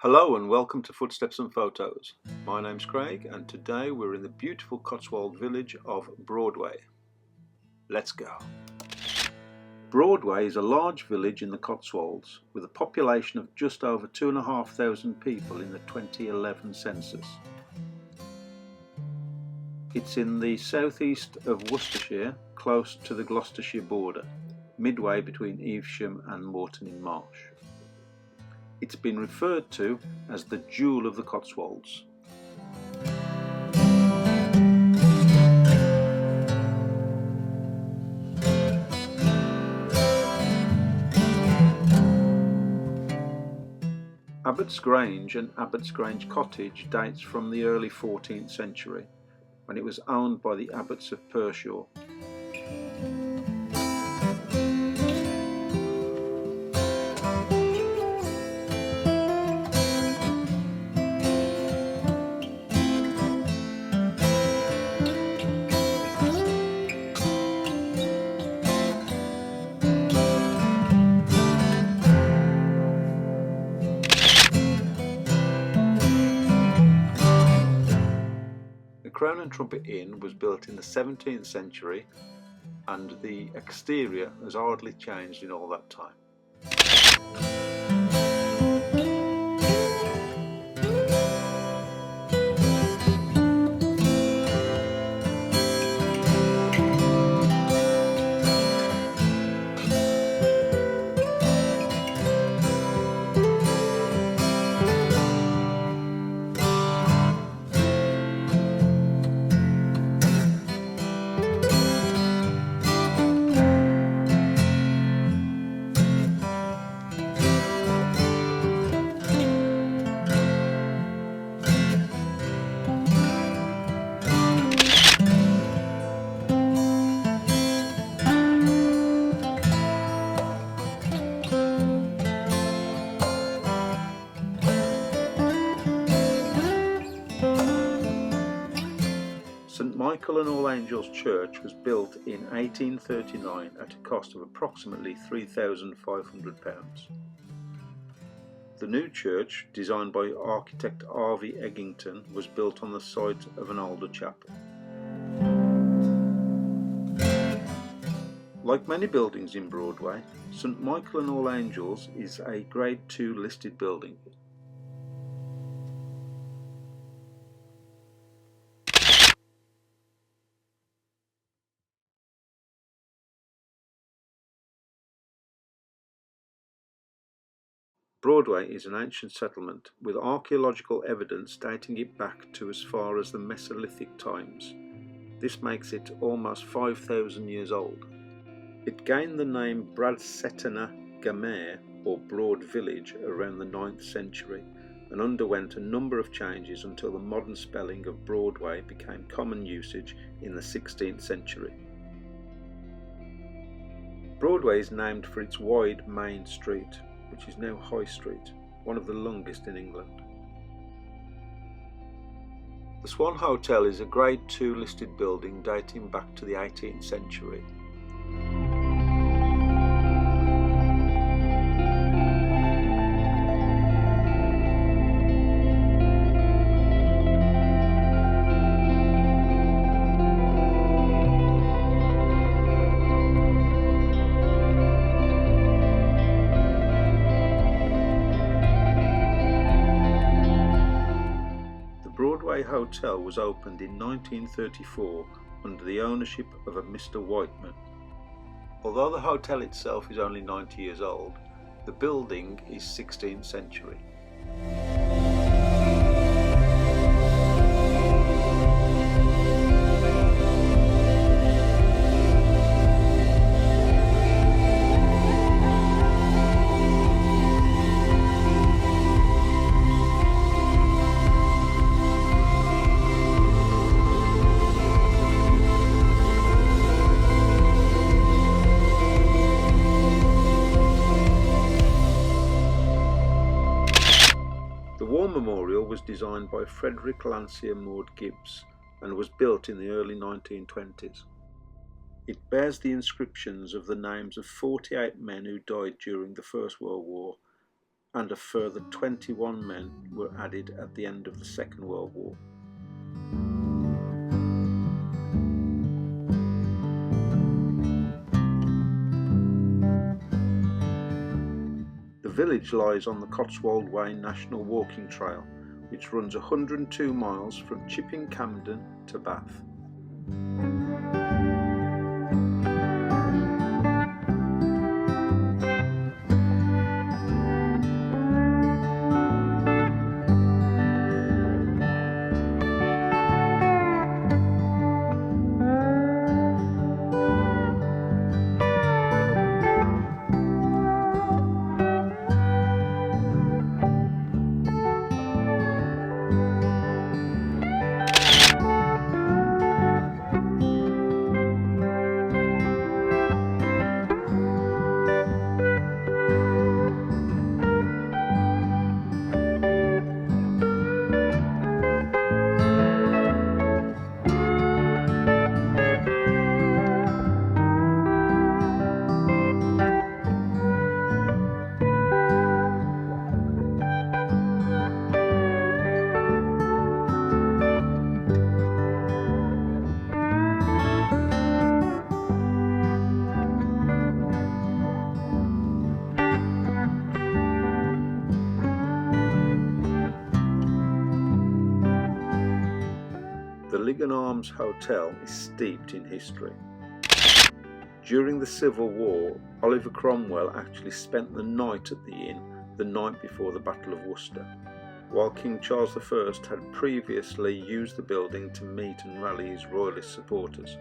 Hello and welcome to Footsteps and Photos. My name's Craig and today we're in the beautiful Cotswold village of Broadway. Let's go. Broadway is a large village in the Cotswolds with a population of just over 2,500 people in the 2011 census. It's in the southeast of Worcestershire, close to the Gloucestershire border, midway between Evesham and Moreton-in-Marsh. It's been referred to as the Jewel of the Cotswolds. Abbots Grange and Abbots Grange Cottage dates from the early 14th century, when it was owned by the Abbots of Pershore. The Crown and Trumpet Inn was built in the 17th century and the exterior has hardly changed in all that time. St Michael and All Angels Church was built in 1839 at a cost of approximately £3,500. The new church, designed by architect R.V. Eggington, was built on the site of an older chapel. Like many buildings in Broadway, St Michael and All Angels is a Grade 2 listed building. Broadway is an ancient settlement with archaeological evidence dating it back to as far as the Mesolithic times. This makes it almost 5,000 years old. It gained the name Bradsetana Gamer, or Broad Village, around the 9th century and underwent a number of changes until the modern spelling of Broadway became common usage in the 16th century. Broadway is named for its wide main street, which is now High Street, one of the longest in England. The Swan Hotel is a Grade 2 listed building dating back to the 18th century. Broadway Hotel was opened in 1934 under the ownership of a Mr. Whiteman. Although the hotel itself is only 90 years old, the building is 16th century. The War Memorial was designed by Frederick Lancier Maud Gibbs and was built in the early 1920s. It bears the inscriptions of the names of 48 men who died during the First World War and a further 21 men were added at the end of the Second World War. The village lies on the Cotswold Way National Walking Trail, which runs 102 miles from Chipping Campden to Bath. The Lygon Arms Hotel is steeped in history. During the Civil War, Oliver Cromwell actually spent the night at the inn the night before the Battle of Worcester, while King Charles I had previously used the building to meet and rally his royalist supporters.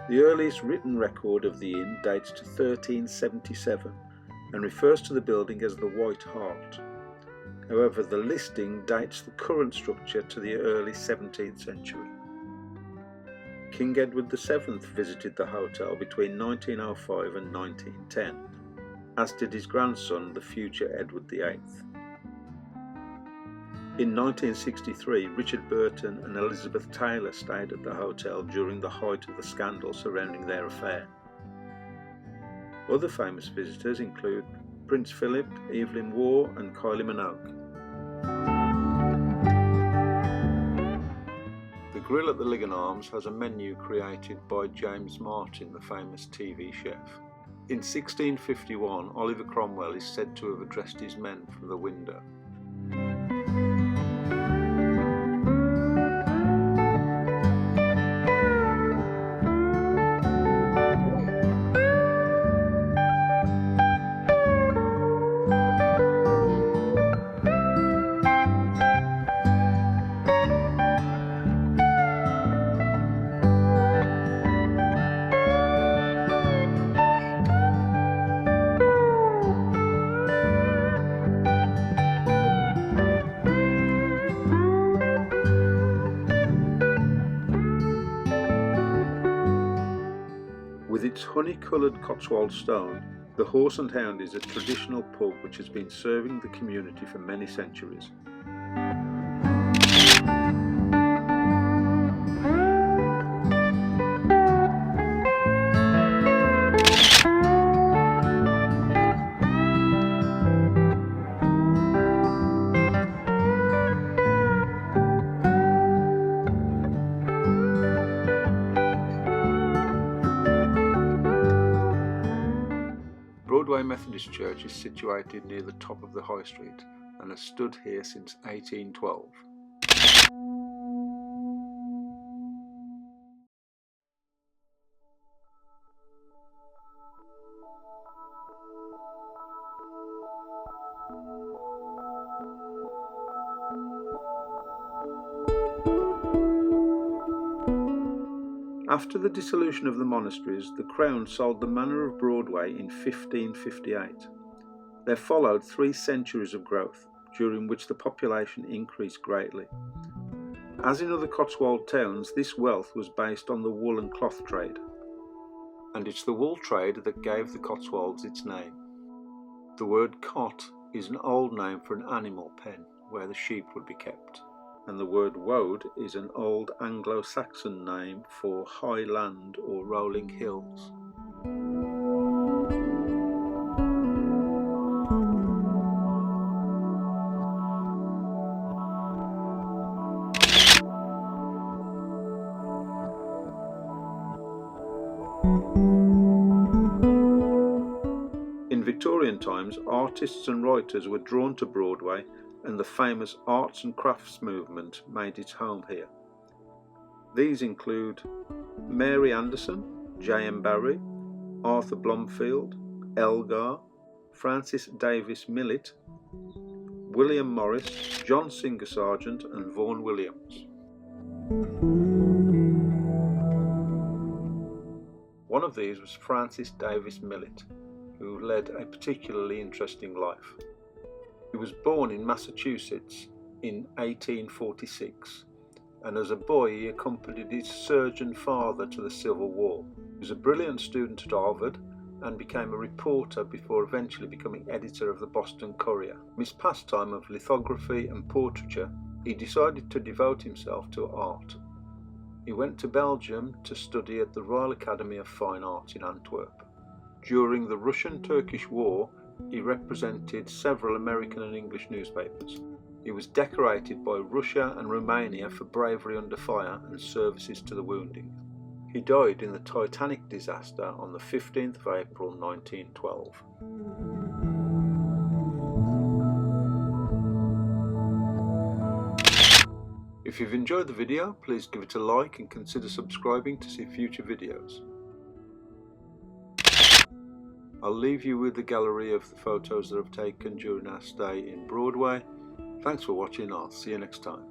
The earliest written record of the inn dates to 1377 and refers to the building as the White Hart. However, the listing dates the current structure to the early 17th century. King Edward VII visited the hotel between 1905 and 1910, as did his grandson, the future Edward VIII. In 1963, Richard Burton and Elizabeth Taylor stayed at the hotel during the height of the scandal surrounding their affair. Other famous visitors include Prince Philip, Evelyn Waugh and Kylie Minogue. The grill at the Lygon Arms has a menu created by James Martin, the famous TV chef. In 1651, Oliver Cromwell is said to have addressed his men from the window. With its honey-coloured Cotswold stone, the Horse and Hound is a traditional pub which has been serving the community for many centuries. Broadway Methodist Church is situated near the top of the High Street and has stood here since 1812. After the dissolution of the monasteries, the Crown sold the manor of Broadway in 1558. There followed 3 centuries of growth, during which the population increased greatly. As in other Cotswold towns, this wealth was based on the wool and cloth trade, and it's the wool trade that gave the Cotswolds its name. The word cot is an old name for an animal pen, where the sheep would be kept. and the word woad is an old Anglo-Saxon name for high land or rolling hills. In Victorian times, artists and writers were drawn to Broadway, and the famous arts and crafts movement made its home here. These include Mary Anderson, J.M. Barrie, Arthur Blomfield, Elgar, Francis Davis Millet, William Morris, John Singer Sargent and Vaughan Williams. One of these was Francis Davis Millet, who led a particularly interesting life. He was born in Massachusetts in 1846, and as a boy he accompanied his surgeon father to the Civil War. He was a brilliant student at Harvard and became a reporter before eventually becoming editor of the Boston Courier. From his pastime of lithography and portraiture, he decided to devote himself to art. He went to Belgium to study at the Royal Academy of Fine Arts in Antwerp. During the Russian-Turkish War, he represented several American and English newspapers. He was decorated by Russia and Romania for bravery under fire and services to the wounding. He died in the Titanic disaster on the 15th of April 1912. If you've enjoyed the video, please give it a like and consider subscribing to see future videos. I'll leave you with the gallery of the photos that I've taken during our stay in Broadway. Thanks for watching, I'll see you next time.